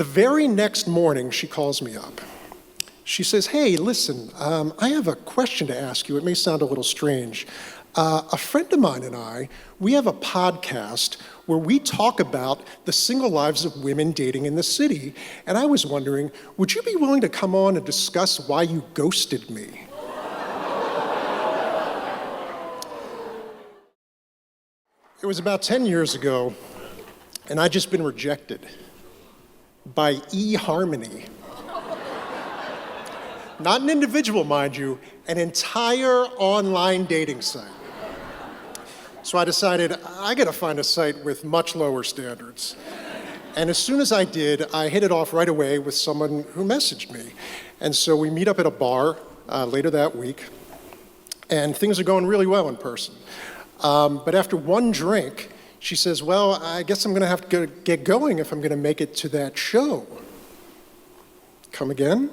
The very next morning, she calls me up. She says, hey, listen, I have a question to ask you. It may sound a little strange. A friend of mine and I, we have a podcast where we talk about the single lives of women dating in the city. And I was wondering, would you be willing to come on and discuss why you ghosted me? It was about 10 years ago, and I'd just been rejected by eHarmony. Not an individual, mind you, an entire online dating site. So I decided I gotta find a site with much lower standards. And as soon as I did, I hit it off right away with someone who messaged me. And so we meet up at a bar later that week, and things are going really well in person. But after one drink, she says, well, I guess I'm gonna have to get going if I'm gonna make it to that show. Come again?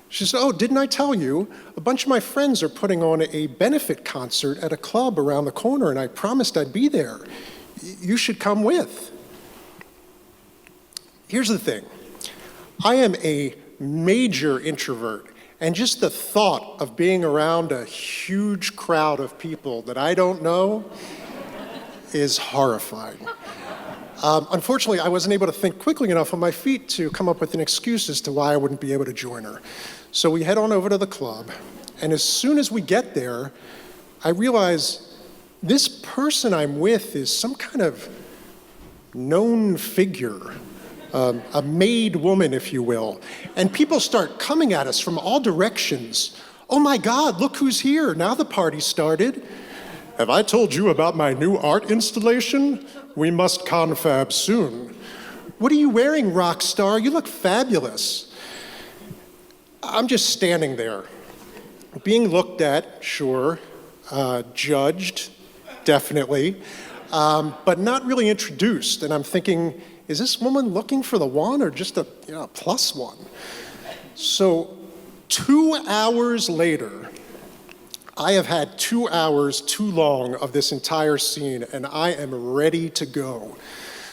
She said, oh, didn't I tell you? A bunch of my friends are putting on a benefit concert at a club around the corner, and I promised I'd be there. You should come with. Here's the thing. I am a major introvert, and just the thought of being around a huge crowd of people that I don't know is horrifying. Unfortunately, I wasn't able to think quickly enough on my feet to come up with an excuse as to why I wouldn't be able to join her. So we head on over to the club, and as soon as we get there, I realize this person I'm with is some kind of known figure, a made woman, if you will. And people start coming at us from all directions. Oh my God, look who's here, now the party started. Have I told you about my new art installation? We must confab soon. What are you wearing, rock star? You look fabulous. I'm just standing there, being looked at, sure, judged, definitely, but not really introduced. And I'm thinking, is this woman looking for the one or just a plus one? So 2 hours later, I have had 2 hours too long of this entire scene, and I am ready to go.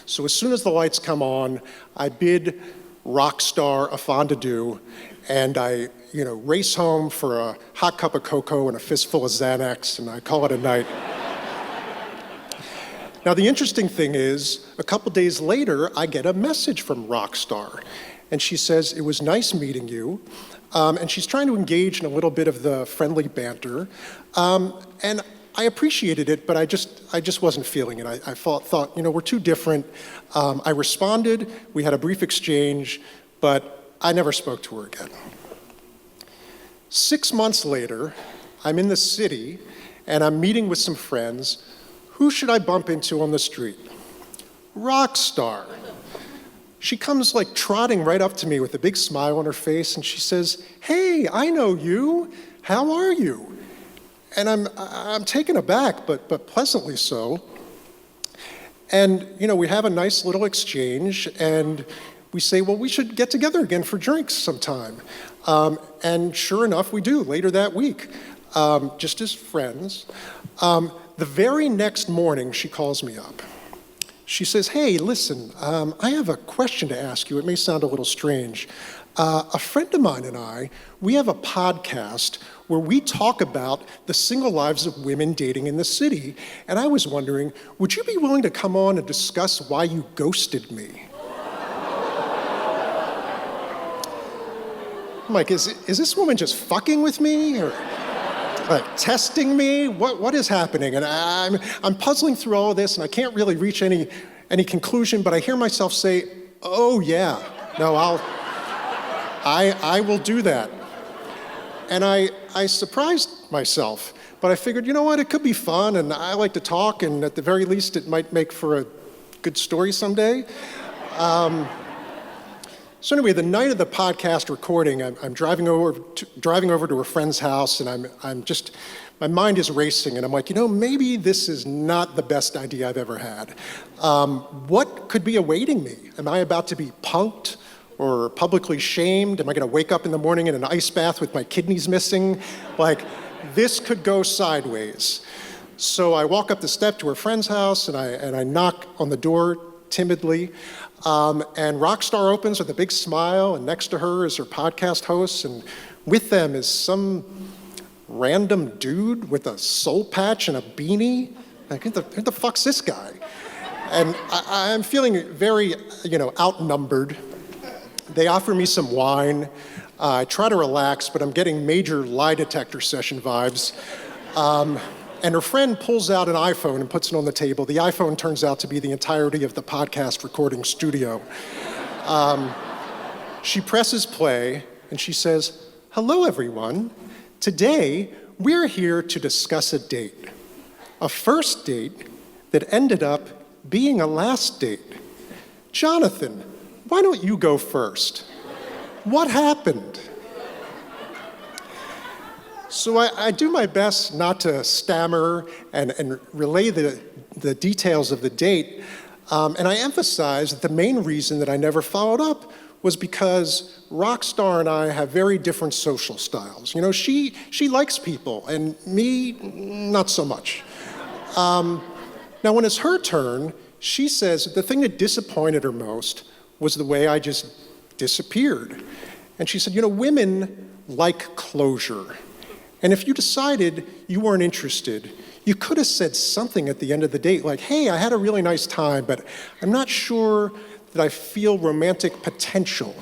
So as soon as the lights come on, I bid Rockstar a fondue, and I race home for a hot cup of cocoa and a fistful of Xanax, and I call it a night. Now, the interesting thing is, a couple days later, I get a message from Rockstar, and she says, it was nice meeting you. And she's trying to engage in a little bit of the friendly banter. And I appreciated it, but I just wasn't feeling it. I thought, we're too different. I responded, we had a brief exchange, but I never spoke to her again. 6 months later, I'm in the city, and I'm meeting with some friends. Who should I bump into on the street? Rockstar. She comes like trotting right up to me with a big smile on her face, and she says, hey, I know you. How are you? And I'm taken aback, but pleasantly so. And we have a nice little exchange, and we say, well, we should get together again for drinks sometime. And sure enough, we do later that week, just as friends. The very next morning, she calls me up. She says, hey, listen, I have a question to ask you. It may sound a little strange. A friend of mine and I, we have a podcast where we talk about the single lives of women dating in the city. And I was wondering, would you be willing to come on and discuss why you ghosted me? I'm like, is this woman just fucking with me? Or like testing me? What is happening? And I'm puzzling through all of this, and I can't really reach any conclusion, but I hear myself say, oh yeah, no, I will do that. And I surprised myself, but I figured, you know what, it could be fun, and I like to talk, and at the very least it might make for a good story someday. So anyway, the night of the podcast recording, I'm driving over to a friend's house, and I'm just, my mind is racing, and I'm like, maybe this is not the best idea I've ever had. What could be awaiting me? Am I about to be punked or publicly shamed? Am I gonna wake up in the morning in an ice bath with my kidneys missing? Like, this could go sideways. So I walk up the step to her friend's house, and I knock on the door timidly. And Rockstar opens with a big smile, and next to her is her podcast host, and with them is some random dude with a soul patch and a beanie. Like, who the fuck's this guy? And I'm feeling very, outnumbered. They offer me some wine. I try to relax, but I'm getting major lie detector session vibes. And her friend pulls out an iPhone and puts it on the table. The iPhone turns out to be the entirety of the podcast recording studio. She presses play, and she says, "Hello, everyone. Today, we're here to discuss a date. A first date that ended up being a last date. Jonathan, why don't you go first? What happened?" So I do my best not to stammer and relay the details of the date. And I emphasize that the main reason that I never followed up was because Rockstar and I have very different social styles. She likes people, and me, not so much. Now, when it's her turn, she says the thing that disappointed her most was the way I just disappeared. And she said, women like closure. And if you decided you weren't interested, you could have said something at the end of the date like, "Hey, I had a really nice time, but I'm not sure that I feel romantic potential."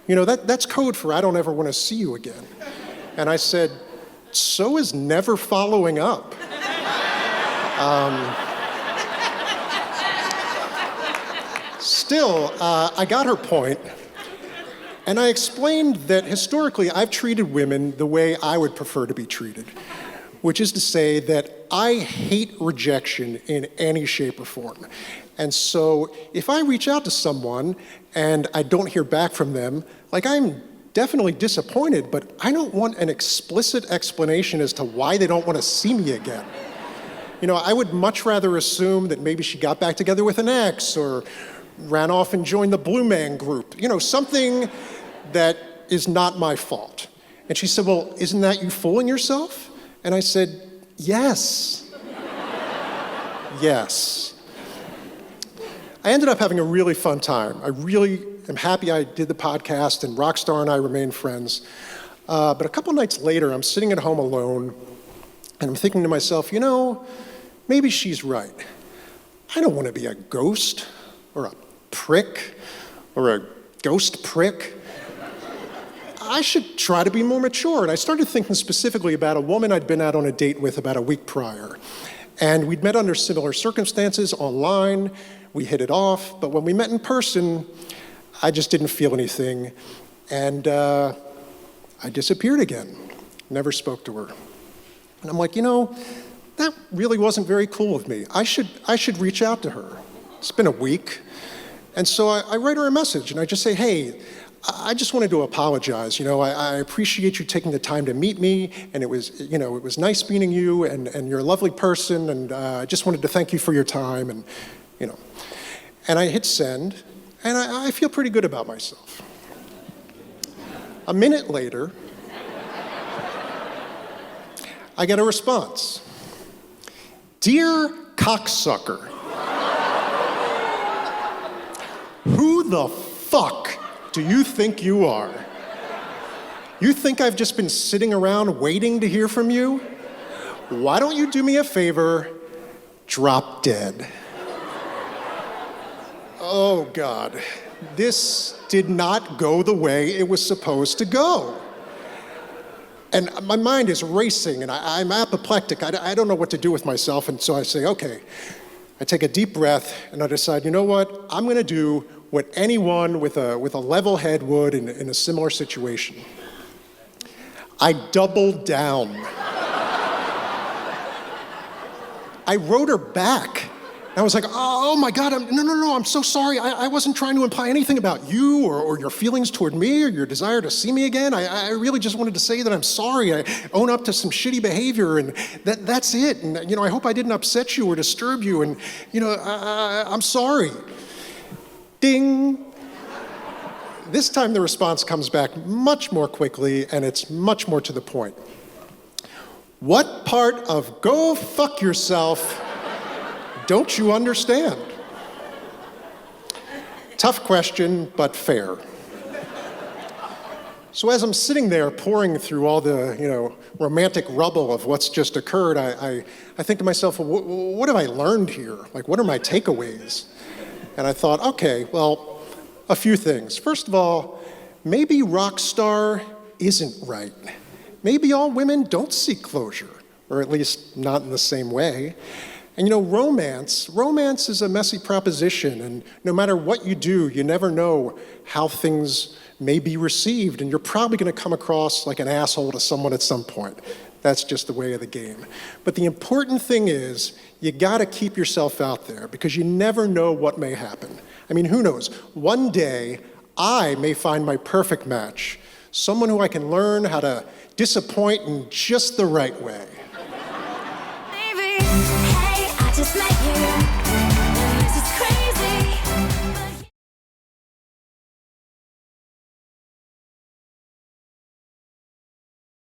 That's code for "I don't ever want to see you again." And I said, "So is never following up." Still, I got her point. And I explained that historically I've treated women the way I would prefer to be treated, which is to say that I hate rejection in any shape or form. And so if I reach out to someone and I don't hear back from them, I'm definitely disappointed, but I don't want an explicit explanation as to why they don't want to see me again. I would much rather assume that maybe she got back together with an ex or ran off and joined the Blue Man Group, something that is not my fault. And she said, "Well, isn't that you fooling yourself?" And I said, "Yes." Yes. I ended up having a really fun time. I really am happy I did the podcast, and Rockstar and I remain friends. But a couple nights later, I'm sitting at home alone, and I'm thinking to myself, maybe she's right. I don't want to be a ghost or a prick or a ghost prick. I should try to be more mature. And I started thinking specifically about a woman I'd been out on a date with about a week prior. And we'd met under similar circumstances online. We hit it off. But when we met in person, I just didn't feel anything. And I disappeared again. Never spoke to her. And I'm like, that really wasn't very cool of me. I should reach out to her. It's been a week. And so I write her a message, and I just say, "Hey, I just wanted to apologize. I appreciate you taking the time to meet me, and it was nice meeting you, and you're a lovely person, and I just wanted to thank you for your time, and And I hit send, and I feel pretty good about myself. A minute later, I get a response. "Dear cocksucker, who the fuck do you think you are? You think I've just been sitting around waiting to hear from you? Why don't you do me a favor? Drop dead." Oh God, this did not go the way it was supposed to go. And my mind is racing, and I'm apoplectic. I don't know what to do with myself, and so I say, okay. I take a deep breath, and I decide, you know what? I'm going to do what anyone with a level head would in a similar situation. I doubled down. I wrote her back. I was like, "Oh my God, no, I'm so sorry. I wasn't trying to imply anything about you or your feelings toward me or your desire to see me again. I really just wanted to say that I'm sorry. I own up to some shitty behavior, and that's it. And I hope I didn't upset you or disturb you, and I'm sorry." Ding. This time the response comes back much more quickly, and it's much more to the point. "What part of go fuck yourself don't you understand?" Tough question, but fair. So as I'm sitting there pouring through all the, romantic rubble of what's just occurred, I think to myself, well, what have I learned here? Like, what are my takeaways? And I thought, okay, well, a few things. First of all, maybe rock star isn't right. Maybe all women don't seek closure, or at least not in the same way. And romance is a messy proposition, and no matter what you do, you never know how things may be received, and you're probably going to come across like an asshole to someone at some point. That's just the way of the game. But the important thing is, you got to keep yourself out there, because you never know what may happen. I mean, who knows? One day, I may find my perfect match, someone who I can learn how to disappoint in just the right way. Baby, hey, I just met you.